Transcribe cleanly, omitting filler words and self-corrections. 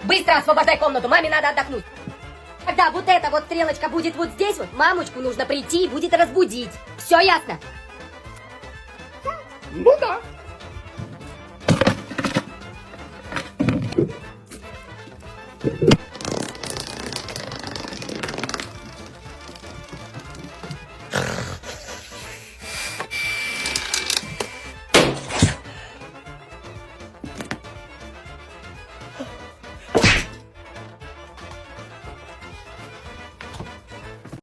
Быстро освобождай комнату, маме надо отдохнуть. Когда вот эта вот стрелочка будет вот здесь вот, мамочку нужно прийти и будет разбудить. Все ясно? Ну да.